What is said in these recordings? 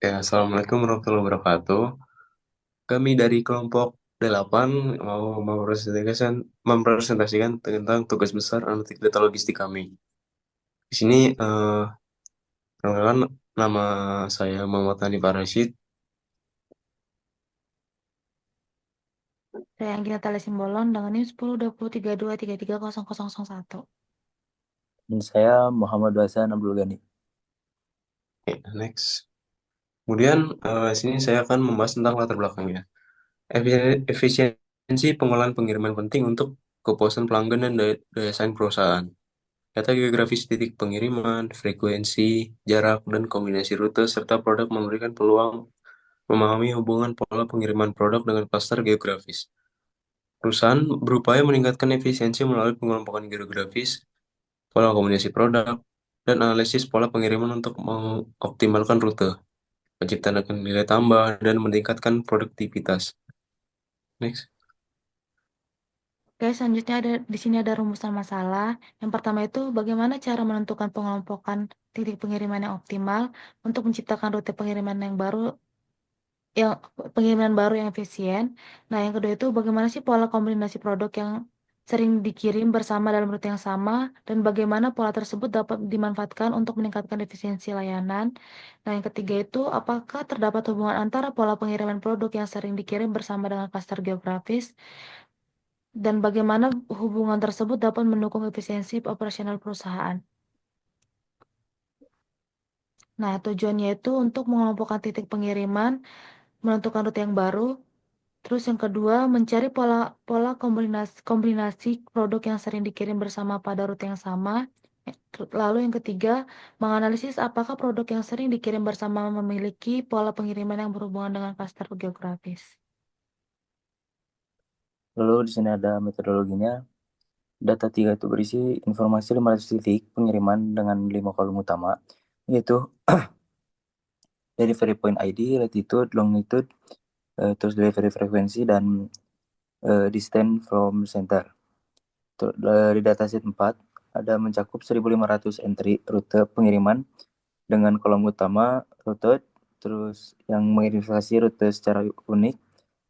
Ya, Assalamualaikum warahmatullahi wabarakatuh. Kami dari kelompok 8 mau mempresentasikan tentang tugas besar analitik data logistik kami. Di sini, perkenalkan, nama saya Muhammad Hanif Rashid. Saya Anggita Tali Simbolon dengan NIM 10 20 32 33 0001. Dan saya Muhammad Hasan Abdul Ghani. Oke, next. Kemudian, di sini saya akan membahas tentang latar belakangnya. Efisiensi pengolahan pengiriman penting untuk kepuasan pelanggan dan daya saing perusahaan. Data geografis titik pengiriman, frekuensi, jarak, dan kombinasi rute, serta produk memberikan peluang memahami hubungan pola pengiriman produk dengan klaster geografis. Perusahaan berupaya meningkatkan efisiensi melalui pengelompokan geografis, pola kombinasi produk, dan analisis pola pengiriman untuk mengoptimalkan rute, menciptakan nilai tambah, dan meningkatkan produktivitas. Next. Oke, selanjutnya di sini ada rumusan masalah. Yang pertama itu bagaimana cara menentukan pengelompokan titik pengiriman yang optimal untuk menciptakan rute yang pengiriman baru yang efisien. Nah, yang kedua itu bagaimana sih pola kombinasi produk yang sering dikirim bersama dalam rute yang sama dan bagaimana pola tersebut dapat dimanfaatkan untuk meningkatkan efisiensi layanan. Nah, yang ketiga itu apakah terdapat hubungan antara pola pengiriman produk yang sering dikirim bersama dengan klaster geografis dan bagaimana hubungan tersebut dapat mendukung efisiensi operasional perusahaan. Nah, tujuannya itu untuk mengelompokkan titik pengiriman, menentukan rute yang baru. Terus yang kedua, mencari pola pola kombinasi produk yang sering dikirim bersama pada rute yang sama. Lalu yang ketiga, menganalisis apakah produk yang sering dikirim bersama memiliki pola pengiriman yang berhubungan dengan klaster geografis. Lalu di sini ada metodologinya. Data 3 itu berisi informasi 500 titik pengiriman dengan 5 kolom utama, yaitu delivery point ID, latitude, longitude, terus delivery frekuensi, dan distance from center. Dari dataset 4 ada mencakup 1.500 entry rute pengiriman dengan kolom utama rute, terus yang mengidentifikasi rute secara unik,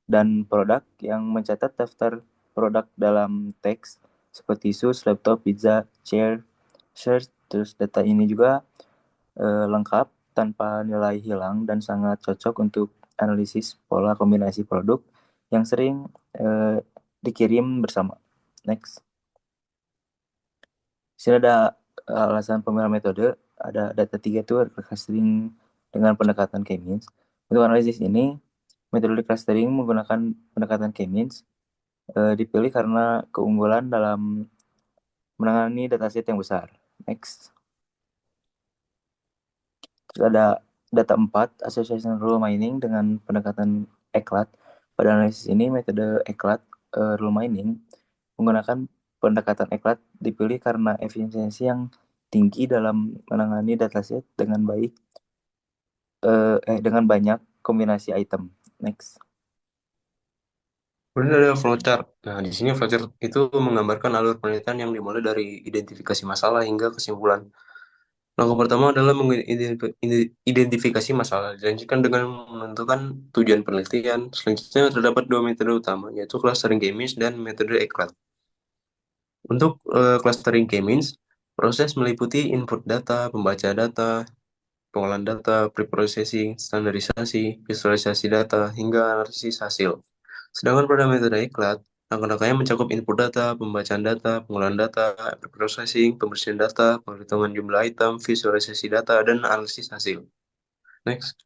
dan produk yang mencatat daftar produk dalam teks seperti sus, laptop, pizza, chair, shirt. Terus data ini juga lengkap tanpa nilai hilang dan sangat cocok untuk analisis pola kombinasi produk yang sering dikirim bersama. Next. Di sini ada alasan pemilihan metode. Ada data 3 itu clustering dengan pendekatan K-means. Untuk analisis ini, metode clustering menggunakan pendekatan K-means dipilih karena keunggulan dalam menangani dataset yang besar. Next. Terus ada data 4, association rule mining dengan pendekatan ECLAT. Pada analisis ini, metode ECLAT rule mining menggunakan pendekatan ECLAT dipilih karena efisiensi yang tinggi dalam menangani dataset dengan banyak kombinasi item. Next. Kemudian ada flowchart. Nah, di sini flowchart itu menggambarkan alur penelitian yang dimulai dari identifikasi masalah hingga kesimpulan. Langkah pertama adalah mengidentifikasi masalah, dilanjutkan dengan menentukan tujuan penelitian. Selanjutnya terdapat dua metode utama, yaitu clustering K-means dan metode ECLAT. Untuk clustering K-means, proses meliputi input data, pembaca data, pengolahan data, preprocessing, standarisasi, visualisasi data, hingga analisis hasil. Sedangkan pada metode ECLAT, langkah-langkahnya mencakup input data, pembacaan data, pengolahan data, preprocessing, pembersihan data, penghitungan jumlah item, visualisasi data, dan analisis hasil. Next.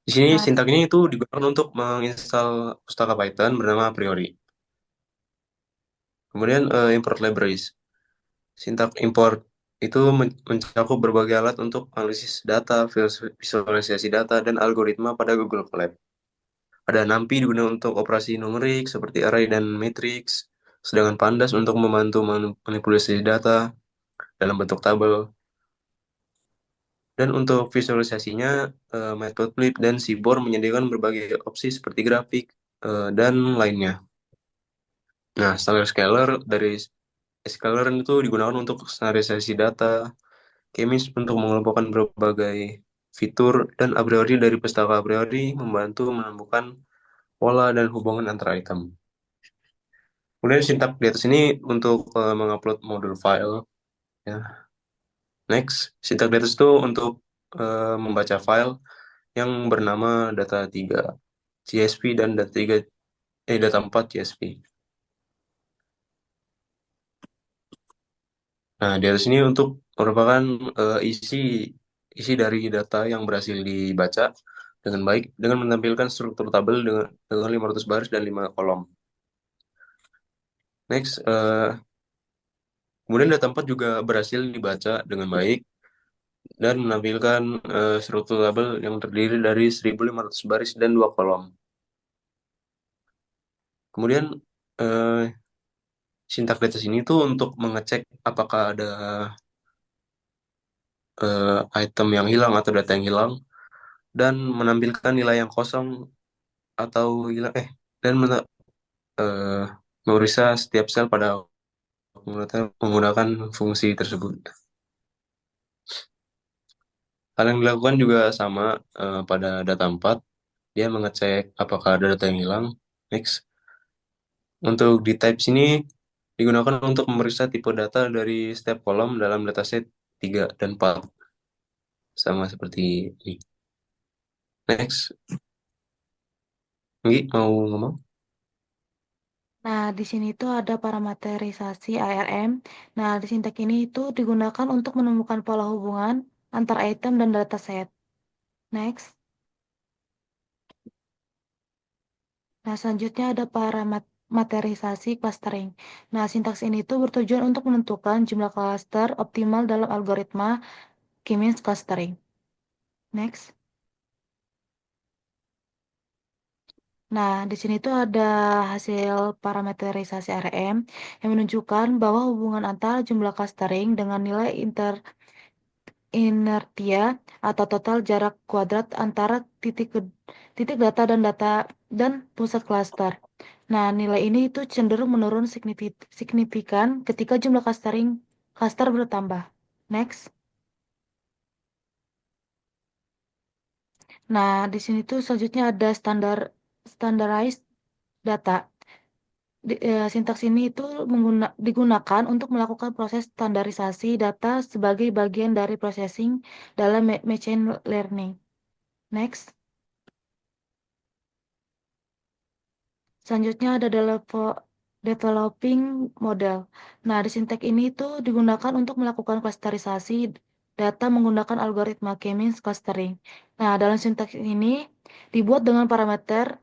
Di sini Nah, sintaknya itu digunakan untuk menginstal pustaka Python bernama a priori. Kemudian import libraries. Sintak import itu mencakup berbagai alat untuk analisis data, visualisasi data, dan algoritma pada Google Colab. Ada NumPy digunakan untuk operasi numerik seperti array dan matrix, sedangkan Pandas untuk membantu manipulasi data dalam bentuk tabel. Dan untuk visualisasinya, Matplotlib dan Seaborn menyediakan berbagai opsi seperti grafik dan lainnya. Nah, standard scaler dari scaler itu digunakan untuk standarisasi data, Kemis untuk mengelompokkan berbagai fitur, dan a priori dari pustaka a priori membantu menemukan pola dan hubungan antara item. Kemudian sintak di atas ini untuk mengupload modul file. Ya. Next, sintak di atas itu untuk membaca file yang bernama data 3 CSV dan data 4 CSV. Nah, di atas ini untuk merupakan isi isi dari data yang berhasil dibaca dengan baik dengan menampilkan struktur tabel dengan 500 baris dan 5 kolom. Next, kemudian data 4 juga berhasil dibaca dengan baik dan menampilkan struktur tabel yang terdiri dari 1.500 baris dan 2 kolom. Kemudian sintak data sini tuh untuk mengecek apakah ada item yang hilang atau data yang hilang dan menampilkan nilai yang kosong atau hilang dan eh, memeriksa setiap sel pada menggunakan fungsi tersebut. Hal yang dilakukan juga sama pada data 4. Dia mengecek apakah ada data yang hilang. Next. Untuk di type sini digunakan untuk memeriksa tipe data dari setiap kolom dalam dataset 3 dan 4. Sama seperti ini. Next. Nggi, mau ngomong? Nah, di sini tuh ada parameterisasi ARM. Nah, di sintek ini itu digunakan untuk menemukan pola hubungan antar item dan dataset. Next. Nah, selanjutnya ada parameterisasi clustering. Nah, sintaks ini tuh bertujuan untuk menentukan jumlah cluster optimal dalam algoritma K-means clustering. Next. Nah, di sini tuh ada hasil parameterisasi RM yang menunjukkan bahwa hubungan antara jumlah clustering dengan nilai inertia atau total jarak kuadrat antara titik data dan pusat cluster. Nah, nilai ini itu cenderung menurun signifikan ketika jumlah cluster bertambah. Next. Nah, di sini tuh selanjutnya ada standardized data. Sintaks ini itu digunakan untuk melakukan proses standarisasi data sebagai bagian dari processing dalam machine learning. Next. Selanjutnya ada developing model. Nah, di sintek ini itu digunakan untuk melakukan klasterisasi data menggunakan algoritma K-means clustering. Nah, dalam sinteks ini dibuat dengan parameter.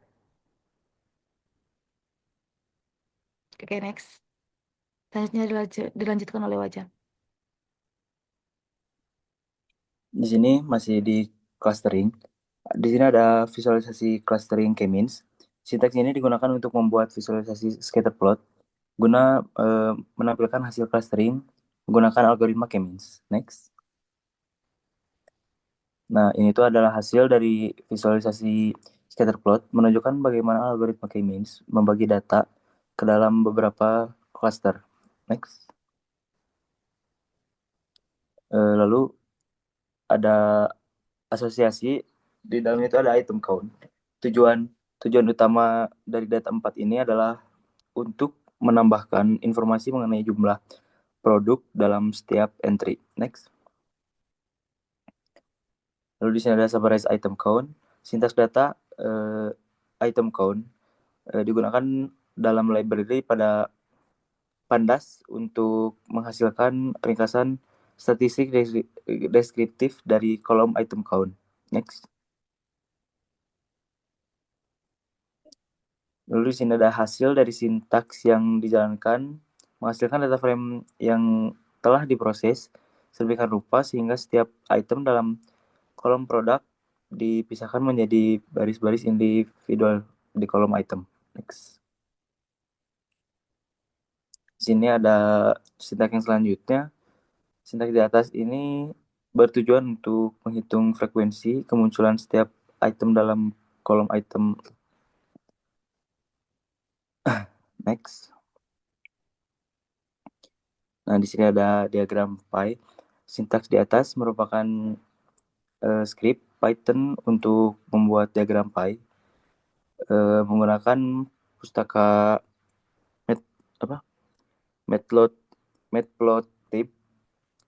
Oke, next. Selanjutnya dilanjutkan oleh Wajan. Di sini masih di clustering. Di sini ada visualisasi clustering K-means. Sintaks ini digunakan untuk membuat visualisasi scatter plot guna menampilkan hasil clustering menggunakan algoritma K-means. Next. Nah, ini tuh adalah hasil dari visualisasi scatter plot menunjukkan bagaimana algoritma K-means membagi data ke dalam beberapa cluster. Next. Lalu ada asosiasi, di dalamnya itu ada item count. Tujuan tujuan utama dari data 4 ini adalah untuk menambahkan informasi mengenai jumlah produk dalam setiap entry. Next. Lalu di sini ada summarize item count. Sintaks data item count digunakan dalam library pada Pandas untuk menghasilkan ringkasan statistik deskriptif dari kolom item count. Next. Lalu di sini ada hasil dari sintaks yang dijalankan menghasilkan data frame yang telah diproses sedemikian rupa sehingga setiap item dalam kolom produk dipisahkan menjadi baris-baris individual di kolom item. Next. Di sini ada sintaks yang selanjutnya. Sintaks di atas ini bertujuan untuk menghitung frekuensi kemunculan setiap item dalam kolom item. Next. Nah, di sini ada diagram pie. Sintaks di atas merupakan script Python untuk membuat diagram pie menggunakan pustaka Mat, apa Matplot Matplotlib.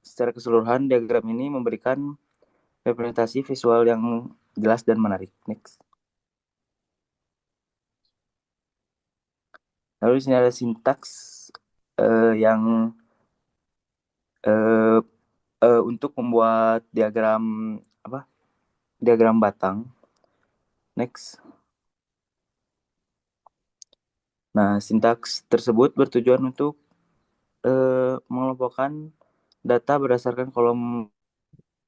Secara keseluruhan diagram ini memberikan representasi visual yang jelas dan menarik. Next. Lalu di sini ada sintaks yang uh, untuk membuat diagram batang. Next. Nah, sintaks tersebut bertujuan untuk mengelompokkan data berdasarkan kolom.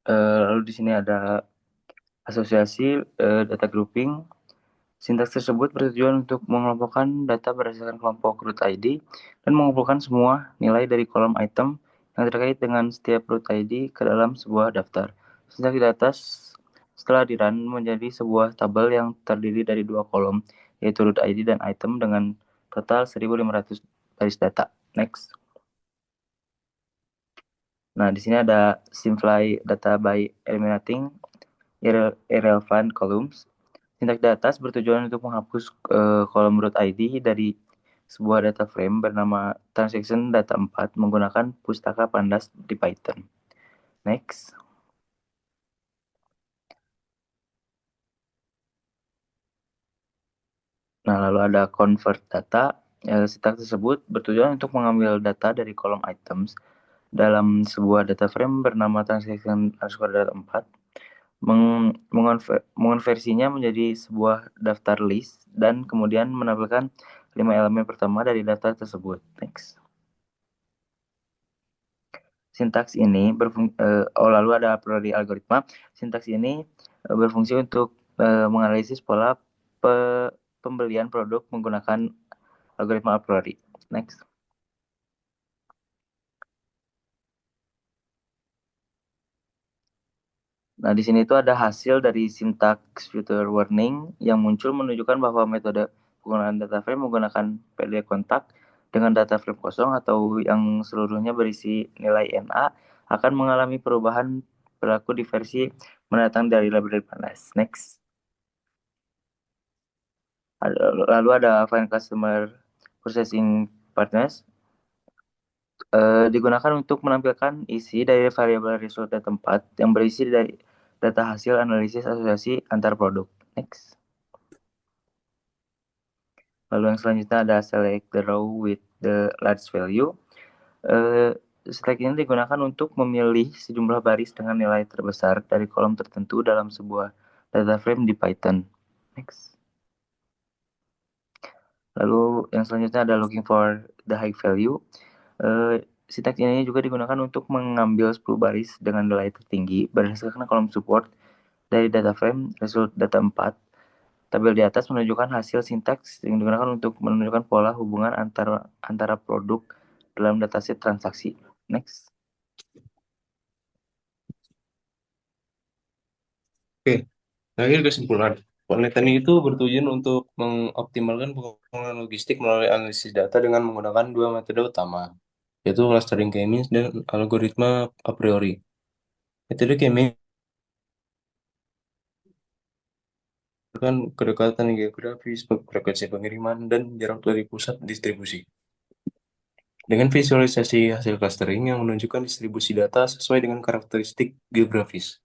Lalu di sini ada asosiasi data grouping. Sintaks tersebut bertujuan untuk mengelompokkan data berdasarkan kelompok root ID dan mengumpulkan semua nilai dari kolom item yang terkait dengan setiap root ID ke dalam sebuah daftar. Sintaks di atas setelah di-run menjadi sebuah tabel yang terdiri dari dua kolom, yaitu root ID dan item dengan total 1.500 baris data. Next. Nah, di sini ada simplify data by eliminating irrelevant columns. Sintaks di atas bertujuan untuk menghapus kolom root ID dari sebuah data frame bernama transaction data 4 menggunakan pustaka pandas di Python. Next. Nah, lalu ada convert data. Sintaks tersebut bertujuan untuk mengambil data dari kolom items dalam sebuah data frame bernama transaction underscore data 4, mengonversinya menjadi sebuah daftar list dan kemudian menampilkan 5 elemen pertama dari daftar tersebut. Next. Sintaks ini lalu ada a priori algoritma. Sintaks ini berfungsi untuk menganalisis pola pembelian produk menggunakan algoritma a priori. Next. Nah, di sini itu ada hasil dari sintaks future warning yang muncul menunjukkan bahwa metode penggunaan data frame menggunakan PD kontak dengan data frame kosong atau yang seluruhnya berisi nilai NA akan mengalami perubahan perilaku di versi mendatang dari library pandas. Next. Lalu ada Find Customer Processing Partners digunakan untuk menampilkan isi dari variabel result data tempat yang berisi dari data hasil analisis asosiasi antar produk. Next. Lalu yang selanjutnya ada select the row with the large value. Select ini digunakan untuk memilih sejumlah baris dengan nilai terbesar dari kolom tertentu dalam sebuah data frame di Python. Next. Lalu yang selanjutnya ada looking for the high value. Sintaks ini juga digunakan untuk mengambil 10 baris dengan nilai tertinggi berdasarkan kolom support dari data frame result data 4. Tabel di atas menunjukkan hasil sintaks yang digunakan untuk menunjukkan pola hubungan antara produk dalam dataset transaksi. Next. Oke, akhir kesimpulan. Penelitian itu bertujuan untuk mengoptimalkan pengembangan logistik melalui analisis data dengan menggunakan dua metode utama, yaitu clustering k-means dan algoritma a priori. Metode k-means kan kedekatan geografis, frekuensi pengiriman, dan jarak dari pusat distribusi. Dengan visualisasi hasil clustering yang menunjukkan distribusi data sesuai dengan karakteristik geografis.